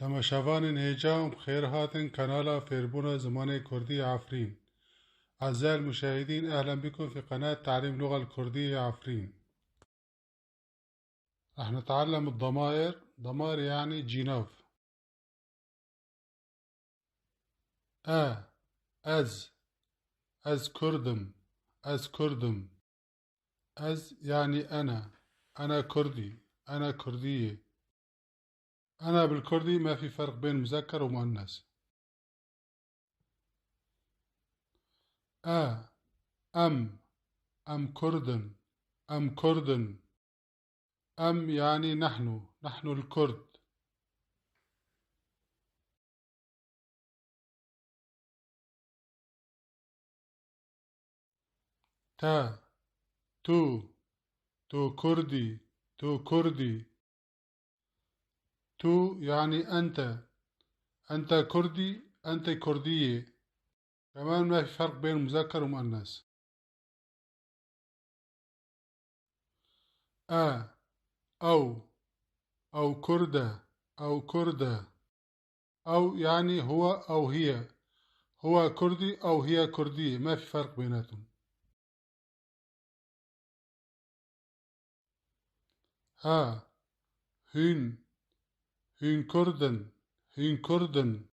تماشاوان هیجام بخير هاتن قناة فيربونا زماني كردية عفرين. أعزائي المشاهدين، أهلا بكم في قناة تعليم اللغة الكردية عفرين. راح نتعلم الضمائر. ضمائر يعني جيناف. أز كردم. أز كردم. أز يعني أنا كردي، أنا كردية. أنا بالكردي ما في فرق بين مذكر ومؤنث. أم كردن. أم كردن. أم يعني نحن الكرد. تو تو كردي، تو كردي. تو يعني أنت كردي، أنت كردية. كمان ما في فرق بين مذكر ومؤنث. أو أو كردة، أو كردة. أو يعني هو أو هي، هو كردي أو هي كردية، ما في فرق بيناتهم. هين هين كردن، هين كردن.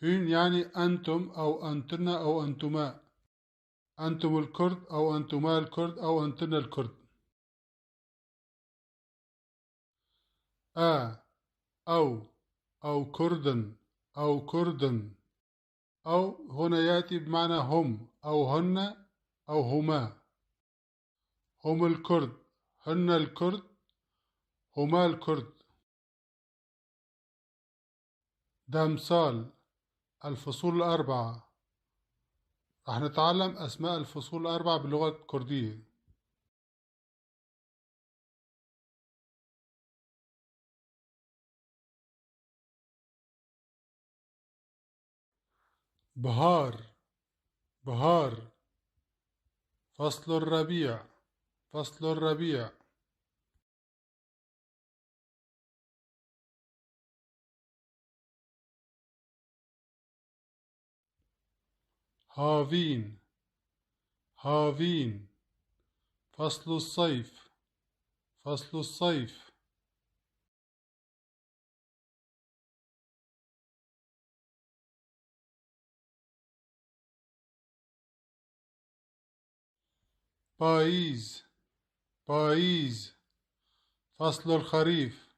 هين يعني أنتم أو أنتن أو أنتما. أنتم الكرد أو أنتما الكرد أو أنتن الكرد. أو أو كردن، أو كردن. أو هنا يأتي بمعنى هم أو هن أو هما. هم الكرد، هن الكرد، هما الكرد. دمسال الفصول الأربعة. راح نتعلم أسماء الفصول الأربعة باللغة الكردية. بهار، بهار. فصل الربيع، فصل الربيع. هافين، هافين. فصل الصيف، فصل الصيف. بايز، بايز. فصل الخريف،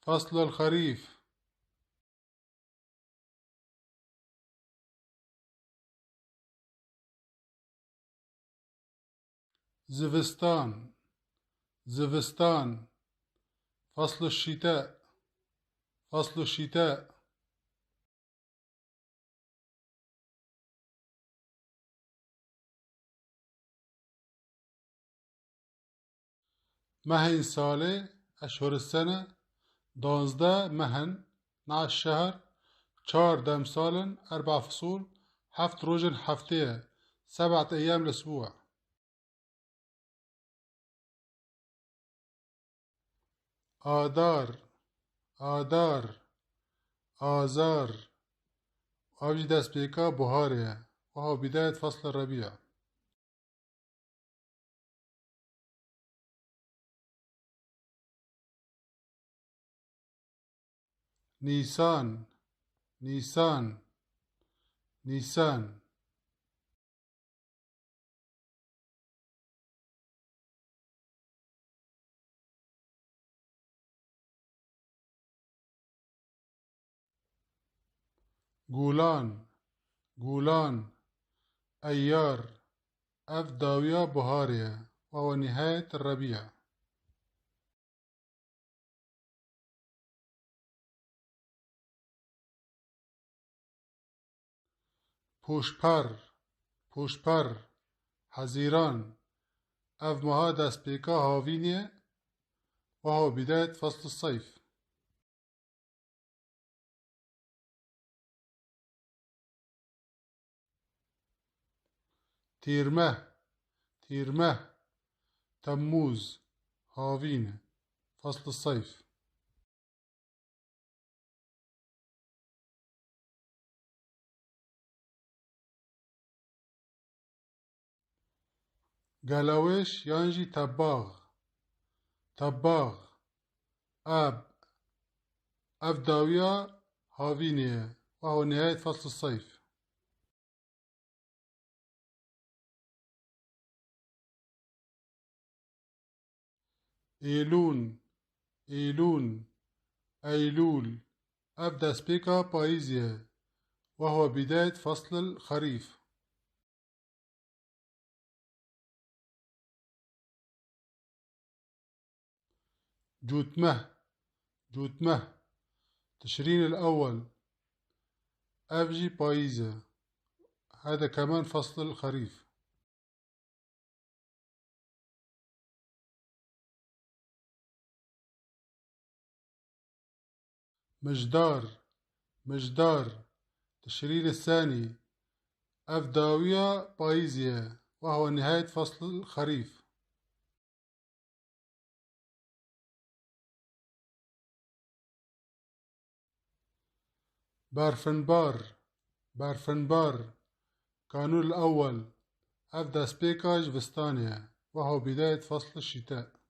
فصل الخريف. زفستان، زفستان. فصل الشتاء، فصل الشتاء. مهين salê اشهر السنة. 12 مهن، 12 شهر. 4 demsalên 4 فصول. 7 rojên heftê 7 ايام الاسبوع. آذار، آذار. آذار. أوجد دست بيكا بهارية، وهو بداية فصل الربيع. نيسان، نيسان، نيسان. جولان، جولان. أيار. أفداوية بهارية، وهو نهاية الربيع. پوشپر، پوشپر. حزيران. أف مها دست بيكا هاوينية، وهو بداية فصل الصيف. تيرمه، تيرمه. تموز. هاوين. فصل الصيف. قلاوش يانجي تباغ. تباغ آب أفداوية هافينية، وهو نهاية فصل الصيف. إيلون إيلون أيلول أبدأ سبيكا بايزيا، وهو بداية فصل الخريف. جوتمه جوتمه تشرين الأول أفجي بايزة، هذا كمان فصل الخريف. مجدار مجدار تشرين الثاني أفداوية بايزيا، وهو نهاية فصل الخريف. بارفنبار بارفنبار كانون الأول أبدأ سبيكاج فستانيا، وهو بداية فصل الشتاء.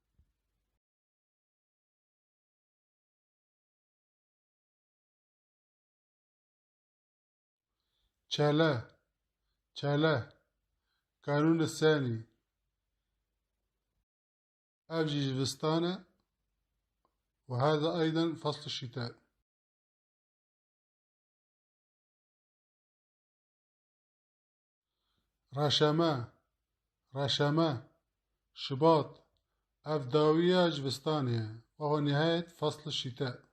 تشالا تشالا كانون الثاني أبجي فستانة، وهذا أيضا فصل الشتاء. راشما راشما شباط أفداوية جفستانيا، وهو نهاية فصل الشتاء.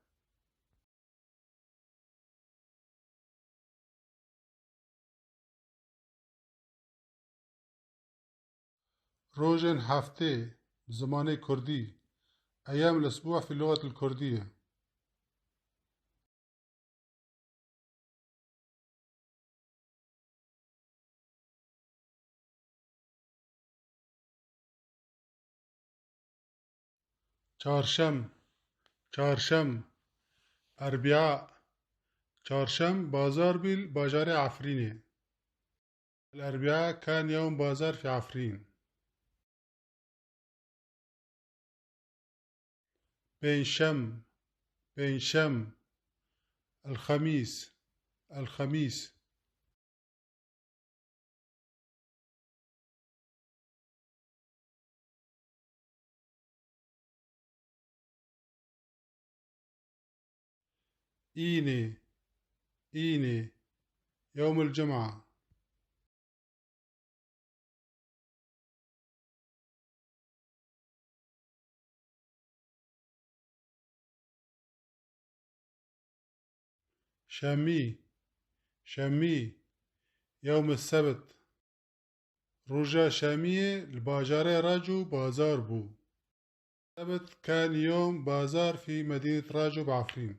روجين هفتê زمانê كردي، أيام الاسبوع في اللغة الكردية. چهارشم چهارشم أربعاء چهارشم بازار بیل بازار عفرینه. الأربعاء كان يوم بازار في عفرين. بينشم بينشم الخميس الخميس. إيني إيني يوم الجمعة. شامي شامي يوم السبت. رجا شامية الباجارة راجو بازار بو. السبت كان يوم بازار في مدينة راجو بعفرين.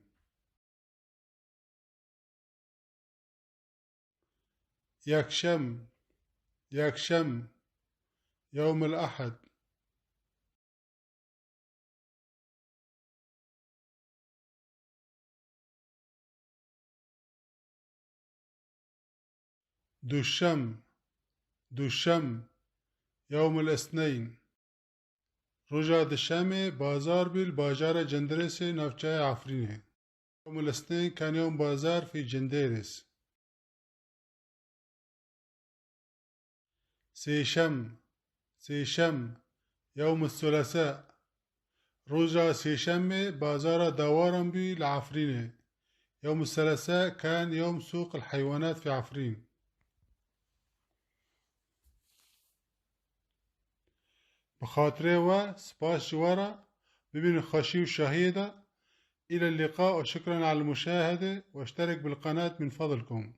يكشم يكشم يوم الأحد. دوشم دوشم يوم الاثنين. رجا دشامي بازار بالباجارة جندرس نفجاي عفرينه. يوم الاثنين كان يوم بازار في جنديرس. سيشم سيشم يوم الثلاثاء. رجا سيشم بازار دوارن بي لعفرينه. يوم الثلاثاء كان يوم سوق الحيوانات في عفرين. بخاطره و سپاس جوارا ببين خاشي وشهيدة. إلى اللقاء وشكرا على المشاهدة، واشترك بالقناة من فضلكم.